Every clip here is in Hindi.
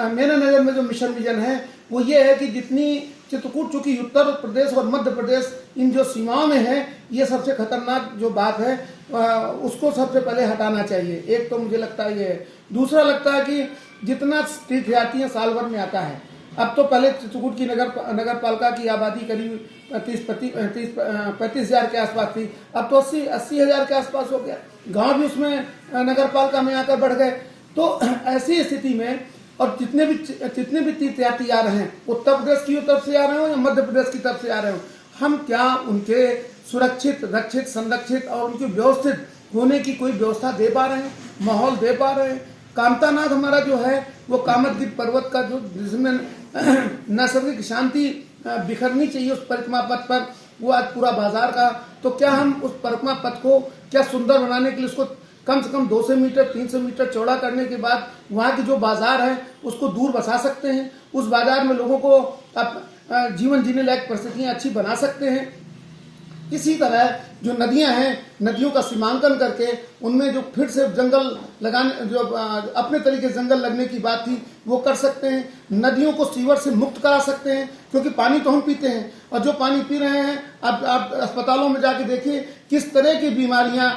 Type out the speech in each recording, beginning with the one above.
मेरे नज़र में जो मिशन विजन है वो ये है कि जितनी चित्रकूट, चूंकि उत्तर प्रदेश और मध्य प्रदेश इन जो सीमाओं में है, ये सबसे खतरनाक जो बात है उसको सबसे पहले हटाना चाहिए। एक तो मुझे लगता है ये है। दूसरा लगता है कि जितना तीर्थयात्री साल भर में आता है, अब तो पहले चित्रकूट की नगर पालिका की आबादी करीब 35,000 के आसपास थी, अब तो 80,000 के आसपास हो गया। गांव भी उसमें नगर पालिका में आकर बढ़ गए। तो ऐसी स्थिति में और जितने भी तीर्थयात्री आ रहे हैं, उत्तर प्रदेश की तरफ से आ रहे हो या मध्य प्रदेश की तरफ से आ रहे हो, हम क्या उनके सुरक्षित, रक्षित, संरक्षित और उनके व्यवस्थित होने की कोई व्यवस्था दे पा रहे हैं, माहौल दे पा रहे हैं? कामतानाथ हमारा जो है वो कामतगिरी पर्वत का जो जिसमें नैसर्गिक शांति बिखरनी चाहिए उस परिक्रमा पथ पर, वो आज पूरा बाजार का। तो क्या हम उस परिक्रमा पथ को क्या सुंदर बनाने के लिए उसको कम से कम 200 मीटर 300 मीटर चौड़ा करने के बाद वहाँ की जो बाजार है उसको दूर बसा सकते हैं, उस बाजार में लोगों को जीवन जीने लायक परिस्थितियाँ अच्छी बना सकते हैं। इसी तरह जो नदियां हैं, नदियों का सीमांकन करके उनमें जो फिर से जंगल लगाने, जो अपने तरीके से जंगल लगने की बात थी वो कर सकते हैं। नदियों को सीवर से मुक्त करा सकते हैं, क्योंकि पानी तो हम पीते हैं और जो पानी पी रहे हैं, अब आप अस्पतालों में जाके देखिए किस तरह की बीमारियां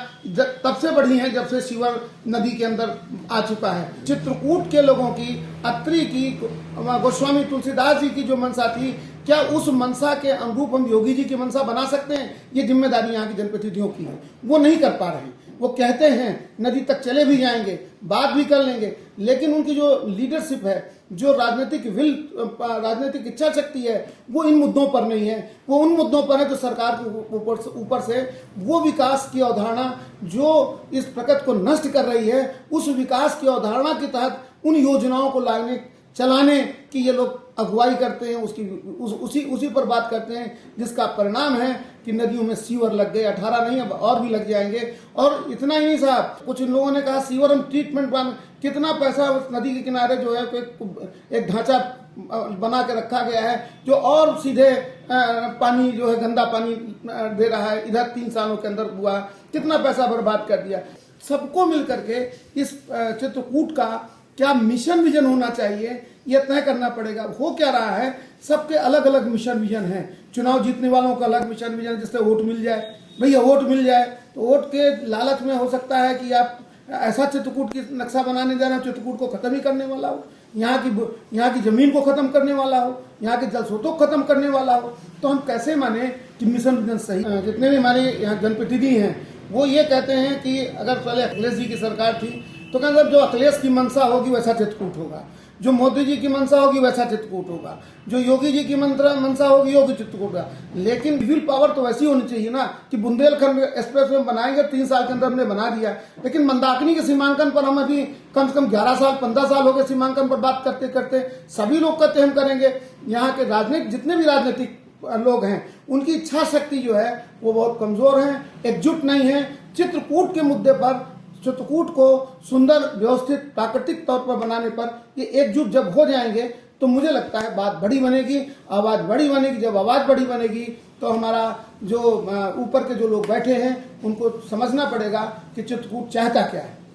तब से बढ़ी हैं जब से सीवर नदी के अंदर आ चुका है। चित्रकूट के लोगों की, अत्रि की, गोस्वामी तुलसीदास जी की जो मंशा थी, क्या उस मंशा के अनुरूप हम योगी जी की मंशा बना सकते हैं? ये जिम्मेदारी यहाँ की जनप्रतिनिधियों की है, वो नहीं कर पा रहे हैं। वो कहते हैं नदी तक चले भी जाएंगे, बात भी कर लेंगे, लेकिन उनकी जो लीडरशिप है, जो राजनीतिक इच्छा शक्ति है, वो इन मुद्दों पर नहीं है। वो उन मुद्दों पर है जो सरकार के ऊपर से वो विकास की अवधारणा जो इस प्रकृति को नष्ट कर रही है, उस विकास की अवधारणा के तहत उन योजनाओं को चलाने की ये लोग अगुवाई करते हैं, उसी पर बात करते हैं, जिसका परिणाम है कि नदियों में सीवर लग गए। 18 नहीं, अब और भी लग जाएंगे। और इतना ही नहीं साहब, कुछ लोगों ने कहा सीवर हम ट्रीटमेंट प्लांट, कितना पैसा उस नदी के किनारे जो है एक ढांचा बना के रखा गया है जो और सीधे पानी जो है गंदा पानी दे रहा है। इधर 3 सालों के अंदर हुआ, कितना पैसा बर्बाद कर दिया। सबको मिल करके इस चित्रकूट का क्या मिशन विजन होना चाहिए, यह तय करना पड़ेगा। हो क्या रहा है, सबके अलग अलग मिशन विजन हैं। चुनाव जीतने वालों का अलग मिशन विजन, जिससे वोट मिल जाए। भैया वोट मिल जाए तो वोट के लालच में हो सकता है कि आप ऐसा चित्रकूट की नक्शा बनाने जा रहे हो, चित्रकूट को खत्म ही करने वाला हो, यहाँ की जमीन को खत्म करने वाला हो, यहाँ के जल स्रोतों को खत्म करने वाला हो। तो हम कैसे माने कि मिशन विजन सही? जितने भी हमारे यहाँ जनप्रतिनिधि हैं वो ये कहते हैं कि अगर पहले अखिलेश जी की सरकार थी तो कहते जो अखिलेश की मंशा होगी वैसा चित्रकूट होगा, जो मोदी जी की मंशा होगी वैसा चित्रकूट होगा, जो योगी जी की मंशा होगी योगी चित्रकूट होगा। लेकिन विल पावर तो वैसी होनी चाहिए ना कि बुंदेलखंड एक्सप्रेस वे बनाएंगे, 3 साल के अंदर हमने बना दिया, लेकिन मंदाकिनी के सीमांकन पर हम अभी कम से कम 11 साल 15 साल हो गए सीमांकन पर बात करते करते। सभी लोग कहते हम करेंगे। यहाँ के जितने भी राजनीतिक लोग हैं उनकी इच्छा शक्ति जो है वो बहुत कमजोर है, एकजुट नहीं है। चित्रकूट के मुद्दे पर, चित्रकूट को सुंदर, व्यवस्थित, प्राकृतिक तौर पर बनाने पर ये एकजुट जब हो जाएंगे तो मुझे लगता है बात बड़ी बनेगी, आवाज़ बड़ी बनेगी। जब आवाज़ बड़ी बनेगी तो हमारा जो ऊपर के जो लोग बैठे हैं उनको समझना पड़ेगा कि चित्रकूट चाहता क्या है।